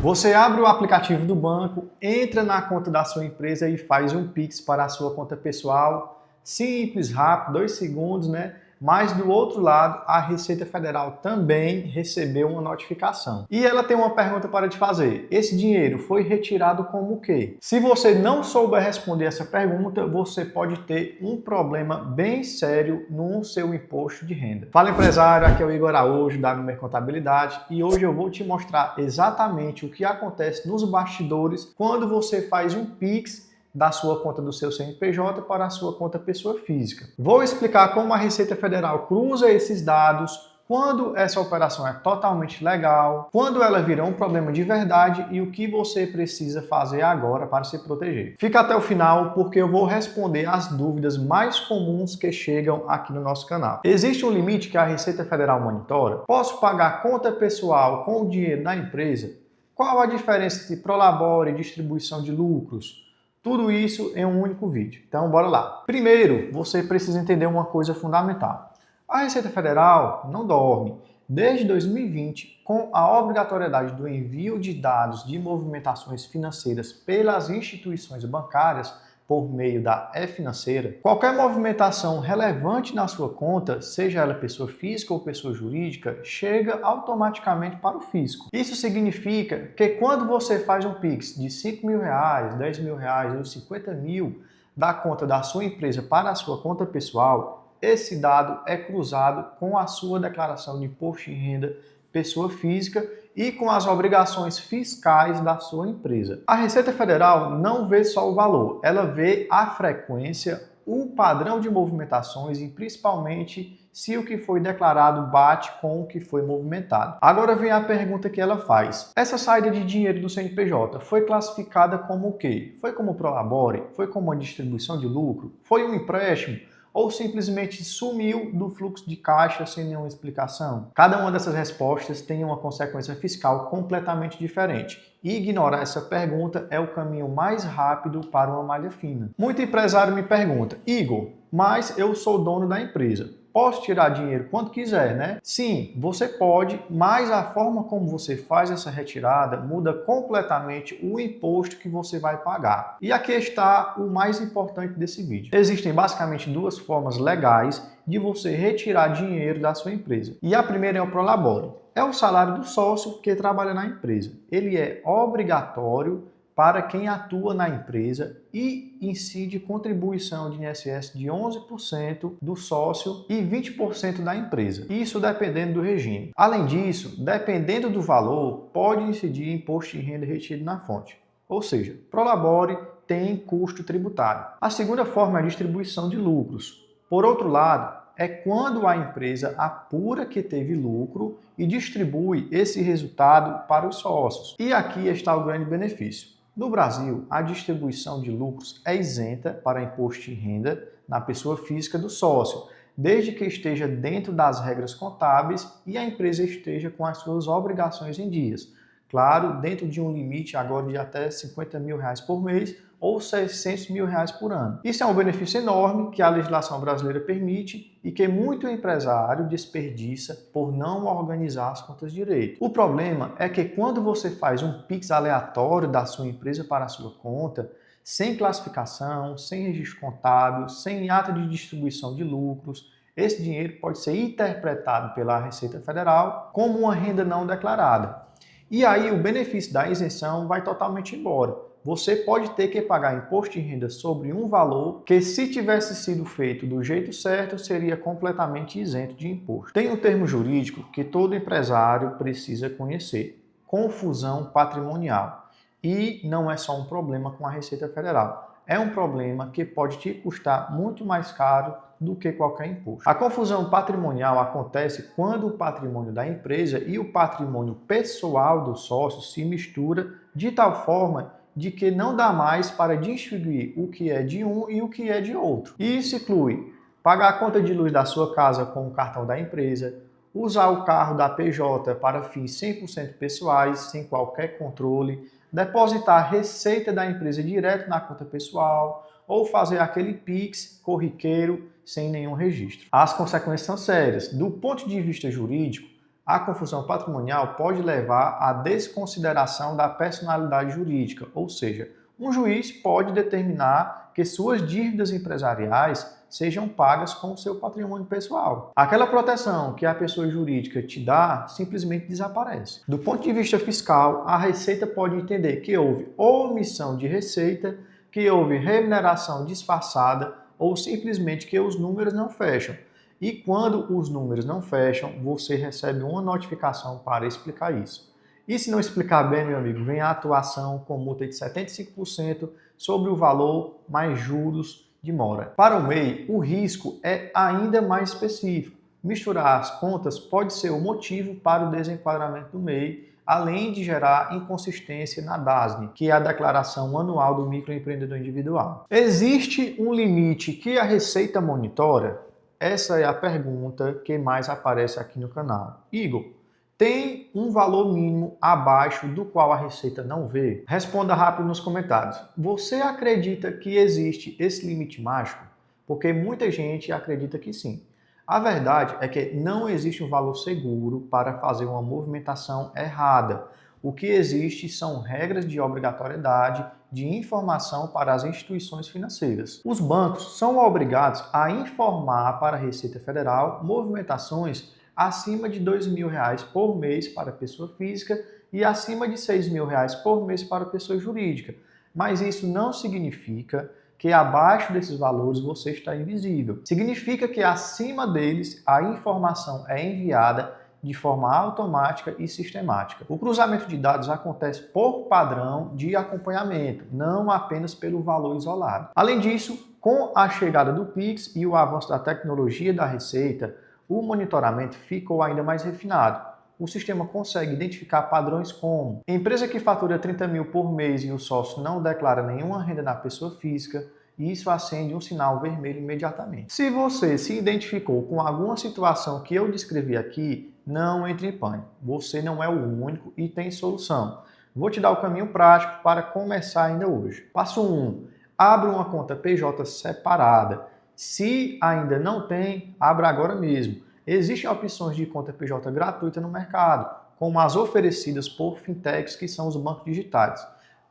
Você abre o aplicativo do banco, entra na conta da sua empresa e faz um Pix para a sua conta pessoal. Simples, rápido, 2 segundos, né? Mas do outro lado, a Receita Federal também recebeu uma notificação. E ela tem uma pergunta para te fazer. Esse dinheiro foi retirado como o quê? Se você não souber responder essa pergunta, você pode ter um problema bem sério no seu imposto de renda. Fala, empresário, aqui é o Igor Araújo da Número Contabilidade e hoje eu vou te mostrar exatamente o que acontece nos bastidores quando você faz um Pix da sua conta do seu CNPJ para a sua conta pessoa física. Vou explicar como a Receita Federal cruza esses dados, quando essa operação é totalmente legal, quando ela vira um problema de verdade e o que você precisa fazer agora para se proteger. Fica até o final porque eu vou responder as dúvidas mais comuns que chegam aqui no nosso canal. Existe um limite que a Receita Federal monitora? Posso pagar conta pessoal com o dinheiro da empresa? Qual a diferença entre prolabore e distribuição de lucros? Tudo isso em um único vídeo. Então, bora lá. Primeiro, você precisa entender uma coisa fundamental. A Receita Federal não dorme. Desde 2020, com a obrigatoriedade do envio de dados de movimentações financeiras pelas instituições bancárias, por meio da e-financeira, qualquer movimentação relevante na sua conta, seja ela pessoa física ou pessoa jurídica, chega automaticamente para o fisco. Isso significa que quando você faz um Pix de R$5.000, R$10.000 ou 50 mil da conta da sua empresa para a sua conta pessoal, esse dado é cruzado com a sua declaração de imposto de renda pessoa física e com as obrigações fiscais da sua empresa. A Receita Federal não vê só o valor, ela vê a frequência, o padrão de movimentações e principalmente se o que foi declarado bate com o que foi movimentado. Agora vem a pergunta que ela faz. Essa saída de dinheiro do CNPJ foi classificada como o quê? Foi como prolabore? Foi como uma distribuição de lucro? Foi um empréstimo? Ou simplesmente sumiu do fluxo de caixa sem nenhuma explicação? Cada uma dessas respostas tem uma consequência fiscal completamente diferente. E ignorar essa pergunta é o caminho mais rápido para uma malha fina. Muito empresário me pergunta, Igor, mas eu sou dono da empresa. Posso tirar dinheiro quando quiser, né? Sim, você pode, mas a forma como você faz essa retirada muda completamente o imposto que você vai pagar. E aqui está o mais importante desse vídeo. Existem basicamente duas formas legais de você retirar dinheiro da sua empresa. E a primeira é o prolabore. É o salário do sócio que trabalha na empresa. Ele é obrigatório para quem atua na empresa e incide contribuição de INSS de 11% do sócio e 20% da empresa. Isso dependendo do regime. Além disso, dependendo do valor, pode incidir imposto de renda retido na fonte. Ou seja, prolabore tem custo tributário. A segunda forma é a distribuição de lucros. Por outro lado, é quando a empresa apura que teve lucro e distribui esse resultado para os sócios. E aqui está o grande benefício. No Brasil, a distribuição de lucros é isenta para imposto de renda na pessoa física do sócio, desde que esteja dentro das regras contábeis e a empresa esteja com as suas obrigações em dias. Claro, dentro de um limite agora de até R$50.000 por mês ou R$600.000 por ano. Isso é um benefício enorme que a legislação brasileira permite e que muito empresário desperdiça por não organizar as contas direito. O problema é que quando você faz um Pix aleatório da sua empresa para a sua conta, sem classificação, sem registro contábil, sem ata de distribuição de lucros, esse dinheiro pode ser interpretado pela Receita Federal como uma renda não declarada. E aí o benefício da isenção vai totalmente embora. Você pode ter que pagar imposto de renda sobre um valor que, se tivesse sido feito do jeito certo, seria completamente isento de imposto. Tem um termo jurídico que todo empresário precisa conhecer: confusão patrimonial. E não é só um problema com a Receita Federal. É um problema que pode te custar muito mais caro do que qualquer imposto. A confusão patrimonial acontece quando o patrimônio da empresa e o patrimônio pessoal do sócio se mistura de tal forma de que não dá mais para distinguir o que é de um e o que é de outro. Isso inclui pagar a conta de luz da sua casa com o cartão da empresa, usar o carro da PJ para fins 100% pessoais, sem qualquer controle, depositar a receita da empresa direto na conta pessoal ou fazer aquele Pix corriqueiro sem nenhum registro. As consequências são sérias. Do ponto de vista jurídico, A confusão patrimonial pode levar à desconsideração da personalidade jurídica, ou seja, um juiz pode determinar que suas dívidas empresariais sejam pagas com o seu patrimônio pessoal. Aquela proteção que a pessoa jurídica te dá simplesmente desaparece. Do ponto de vista fiscal, a Receita pode entender que houve omissão de receita, que houve remuneração disfarçada ou simplesmente que os números não fecham. E quando os números não fecham, você recebe uma notificação para explicar isso. E se não explicar bem, meu amigo, vem a atuação com multa de 75% sobre o valor mais juros de mora. Para o MEI, o risco é ainda mais específico. Misturar as contas pode ser o motivo para o desenquadramento do MEI, além de gerar inconsistência na DASN, que é a Declaração Anual do Microempreendedor Individual. Existe um limite que a Receita monitora? Essa é a pergunta que mais aparece aqui no canal. Igor, tem um valor mínimo abaixo do qual a Receita não vê? Responda rápido nos comentários. Você acredita que existe esse limite mágico? Porque muita gente acredita que sim. A verdade é que não existe um valor seguro para fazer uma movimentação errada. O que existe são regras de obrigatoriedade de informação para as instituições financeiras. Os bancos são obrigados a informar para a Receita Federal movimentações acima de R$ 2.000 por mês para pessoa física e acima de R$ 6.000 por mês para pessoa jurídica. Mas isso não significa que abaixo desses valores você está invisível. Significa que acima deles a informação é enviada de forma automática e sistemática. O cruzamento de dados acontece por padrão de acompanhamento, não apenas pelo valor isolado. Além disso, com a chegada do Pix e o avanço da tecnologia da Receita, o monitoramento ficou ainda mais refinado. O sistema consegue identificar padrões como empresa que fatura 30 mil por mês e o sócio não declara nenhuma renda na pessoa física, e isso acende um sinal vermelho imediatamente. Se você se identificou com alguma situação que eu descrevi aqui, não entre em pânico. Você não é o único e tem solução. Vou te dar o caminho prático para começar ainda hoje. Passo 1. Abra uma conta PJ separada. Se ainda não tem, abra agora mesmo. Existem opções de conta PJ gratuita no mercado, como as oferecidas por fintechs, que são os bancos digitais.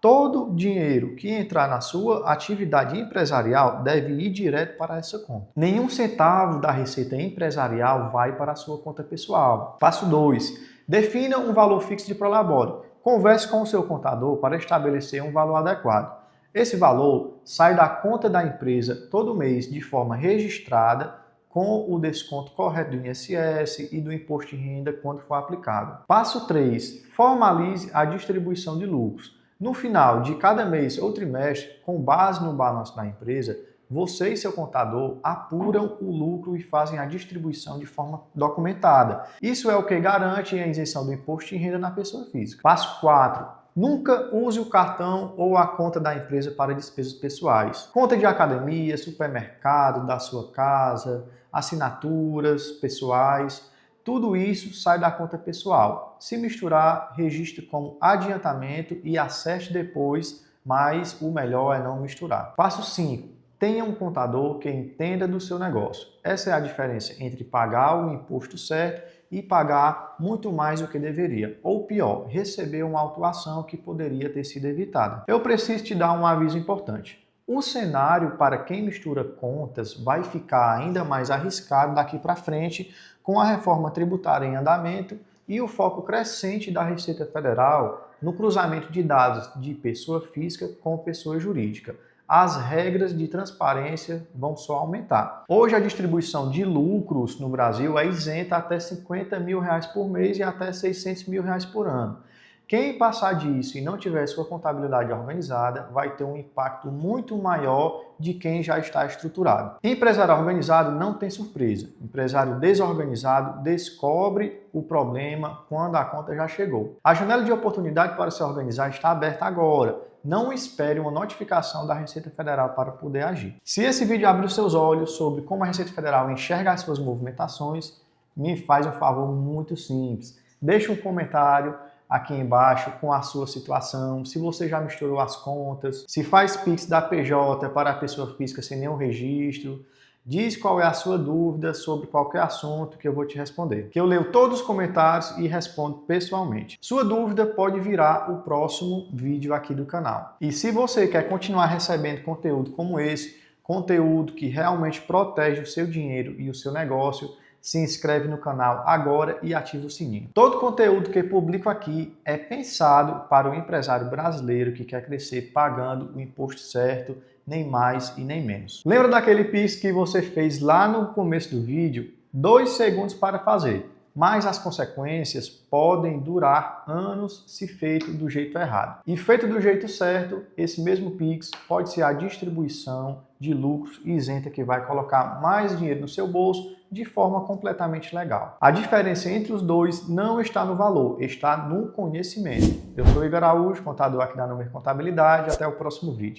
Todo dinheiro que entrar na sua atividade empresarial deve ir direto para essa conta. Nenhum centavo da receita empresarial vai para a sua conta pessoal. Passo 2. Defina um valor fixo de prolabore. Converse com o seu contador para estabelecer um valor adequado. Esse valor sai da conta da empresa todo mês de forma registrada, com o desconto correto do INSS e do imposto de renda quando for aplicado. Passo 3. Formalize a distribuição de lucros. No final de cada mês ou trimestre, com base no balanço da empresa, você e seu contador apuram o lucro e fazem a distribuição de forma documentada. Isso é o que garante a isenção do imposto de renda na pessoa física. Passo 4. Nunca use o cartão ou a conta da empresa para despesas pessoais. Conta de academia, supermercado da sua casa, assinaturas pessoais, tudo isso sai da conta pessoal. Se misturar, registre como adiantamento e acerte depois, mas o melhor é não misturar. Passo 5. Tenha um contador que entenda do seu negócio. Essa é a diferença entre pagar o imposto certo e pagar muito mais do que deveria. Ou pior, receber uma autuação que poderia ter sido evitada. Eu preciso te dar um aviso importante. O cenário para quem mistura contas vai ficar ainda mais arriscado daqui para frente com a reforma tributária em andamento e o foco crescente da Receita Federal no cruzamento de dados de pessoa física com pessoa jurídica. As regras de transparência vão só aumentar. Hoje a distribuição de lucros no Brasil é isenta até R$ 50 mil por mês e até R$ 600 mil por ano. Quem passar disso e não tiver sua contabilidade organizada vai ter um impacto muito maior de quem já está estruturado. Empresário organizado não tem surpresa. Empresário desorganizado descobre o problema quando a conta já chegou. A janela de oportunidade para se organizar está aberta agora. Não espere uma notificação da Receita Federal para poder agir. Se esse vídeo abriu seus olhos sobre como a Receita Federal enxerga as suas movimentações, me faz um favor muito simples. Deixe um comentário aqui embaixo com a sua situação, se você já misturou as contas, se faz Pix da PJ para a pessoa física sem nenhum registro. Diz qual é a sua dúvida sobre qualquer assunto que eu vou te responder. Que eu leio todos os comentários e respondo pessoalmente. Sua dúvida pode virar o próximo vídeo aqui do canal. E se você quer continuar recebendo conteúdo como esse, conteúdo que realmente protege o seu dinheiro e o seu negócio, se inscreve no canal agora e ativa o sininho. Todo conteúdo que eu publico aqui é pensado para o empresário brasileiro que quer crescer pagando o imposto certo, nem mais e nem menos. Lembra daquele Pix que você fez lá no começo do vídeo? 2 segundos para fazer, mas as consequências podem durar anos se feito do jeito errado. E feito do jeito certo, esse mesmo Pix pode ser a distribuição de lucros isenta que vai colocar mais dinheiro no seu bolso de forma completamente legal. A diferença entre os dois não está no valor, está no conhecimento. Eu sou Igor Araújo, contador aqui da Número Contabilidade. Até o próximo vídeo.